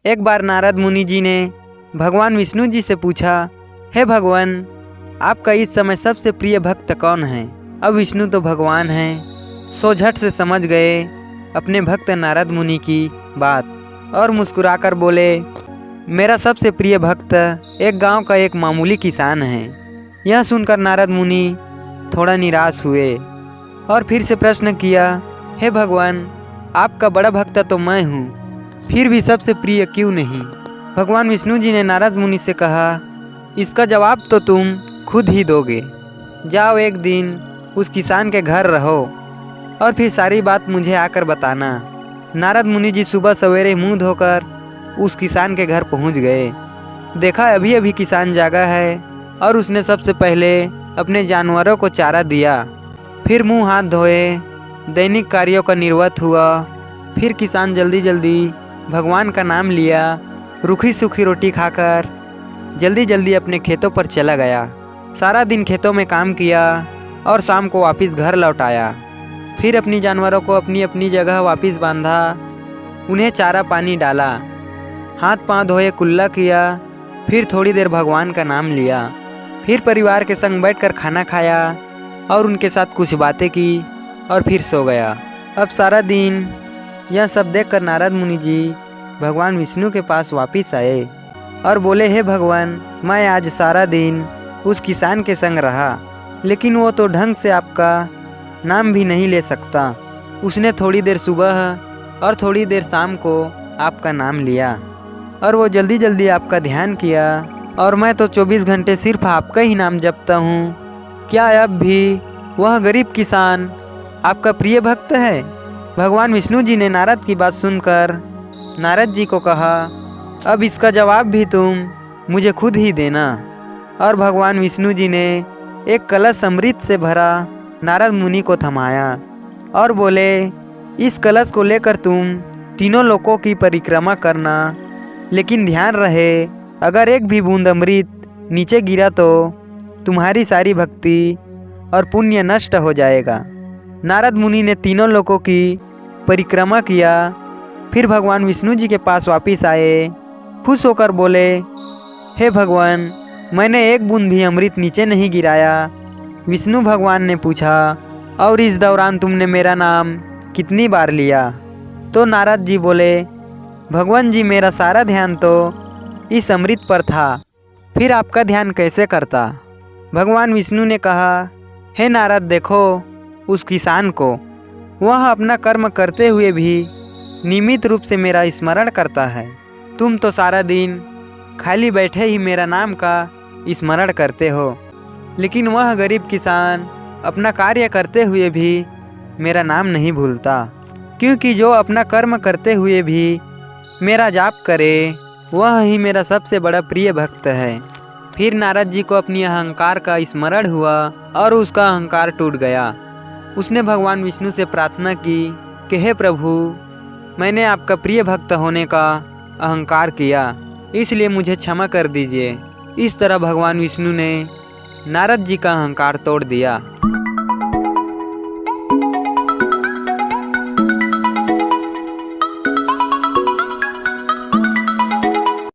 एक बार नारद मुनि जी ने भगवान विष्णु जी से पूछा, हे भगवान, आपका इस समय सबसे प्रिय भक्त कौन है? अब विष्णु तो भगवान हैं, सो झट से समझ गए अपने भक्त नारद मुनि की बात और मुस्कुराकर बोले, मेरा सबसे प्रिय भक्त एक गांव का एक मामूली किसान है। यह सुनकर नारद मुनि थोड़ा निराश हुए और फिर से प्रश्न किया, हे भगवान, आपका बड़ा भक्त तो मैं हूँ, फिर भी सबसे प्रिय क्यों नहीं? भगवान विष्णु जी ने नारद मुनि से कहा, इसका जवाब तो तुम खुद ही दोगे। जाओ एक दिन उस किसान के घर रहो और फिर सारी बात मुझे आकर बताना। नारद मुनि जी सुबह सवेरे मुंह धोकर उस किसान के घर पहुंच गए। देखा अभी अभी किसान जागा है और उसने सबसे पहले अपने जानवरों को चारा दिया, फिर मुंह हाथ धोए, दैनिक कार्यों का निर्वत हुआ। फिर किसान जल्दी जल्दी भगवान का नाम लिया, रूखी सूखी रोटी खाकर जल्दी जल्दी अपने खेतों पर चला गया। सारा दिन खेतों में काम किया और शाम को वापस घर लौट आया। फिर अपनी जानवरों को अपनी अपनी जगह वापस बांधा, उन्हें चारा पानी डाला, हाथ पांव धोए, कुल्ला किया, फिर थोड़ी देर भगवान का नाम लिया, फिर परिवार के संग बैठकर खाना खाया और उनके साथ कुछ बातें की और फिर सो गया। अब सारा दिन यह सब देखकर नारद मुनि जी भगवान विष्णु के पास वापस आए और बोले, हे भगवान, मैं आज सारा दिन उस किसान के संग रहा, लेकिन वो तो ढंग से आपका नाम भी नहीं ले सकता। उसने थोड़ी देर सुबह और थोड़ी देर शाम को आपका नाम लिया और वो जल्दी जल्दी आपका ध्यान किया, और मैं तो 24 घंटे सिर्फ आपका ही नाम जपता हूँ। क्या अब भी वह गरीब किसान आपका प्रिय भक्त है? भगवान विष्णु जी ने नारद की बात सुनकर नारद जी को कहा, अब इसका जवाब भी तुम मुझे खुद ही देना। और भगवान विष्णु जी ने एक कलश अमृत से भरा नारद मुनि को थमाया और बोले, इस कलश को लेकर तुम तीनों लोकों की परिक्रमा करना, लेकिन ध्यान रहे अगर एक भी बूंद अमृत नीचे गिरा तो तुम्हारी सारी भक्ति और पुण्य नष्ट हो जाएगा। नारद मुनि ने तीनों लोकों की परिक्रमा किया, फिर भगवान विष्णु जी के पास वापस आए, खुश होकर बोले, हे भगवान, मैंने एक बूंद भी अमृत नीचे नहीं गिराया। विष्णु भगवान ने पूछा, और इस दौरान तुमने मेरा नाम कितनी बार लिया? तो नारद जी बोले, भगवान जी, मेरा सारा ध्यान तो इस अमृत पर था, फिर आपका ध्यान कैसे करता? भगवान विष्णु ने कहा, हे नारद, देखो उस किसान को, वह अपना कर्म करते हुए भी नियमित रूप से मेरा स्मरण करता है। तुम तो सारा दिन खाली बैठे ही मेरा नाम का स्मरण करते हो, लेकिन वह गरीब किसान अपना कार्य करते हुए भी मेरा नाम नहीं भूलता, क्योंकि जो अपना कर्म करते हुए भी मेरा जाप करे वह ही मेरा सबसे बड़ा प्रिय भक्त है। फिर नारद जी को अपनी अहंकार का स्मरण हुआ और उसका अहंकार टूट गया। उसने भगवान विष्णु से प्रार्थना की कि हे प्रभु, मैंने आपका प्रिय भक्त होने का अहंकार किया, इसलिए मुझे क्षमा कर दीजिए। इस तरह भगवान विष्णु ने नारद जी का अहंकार तोड़ दिया।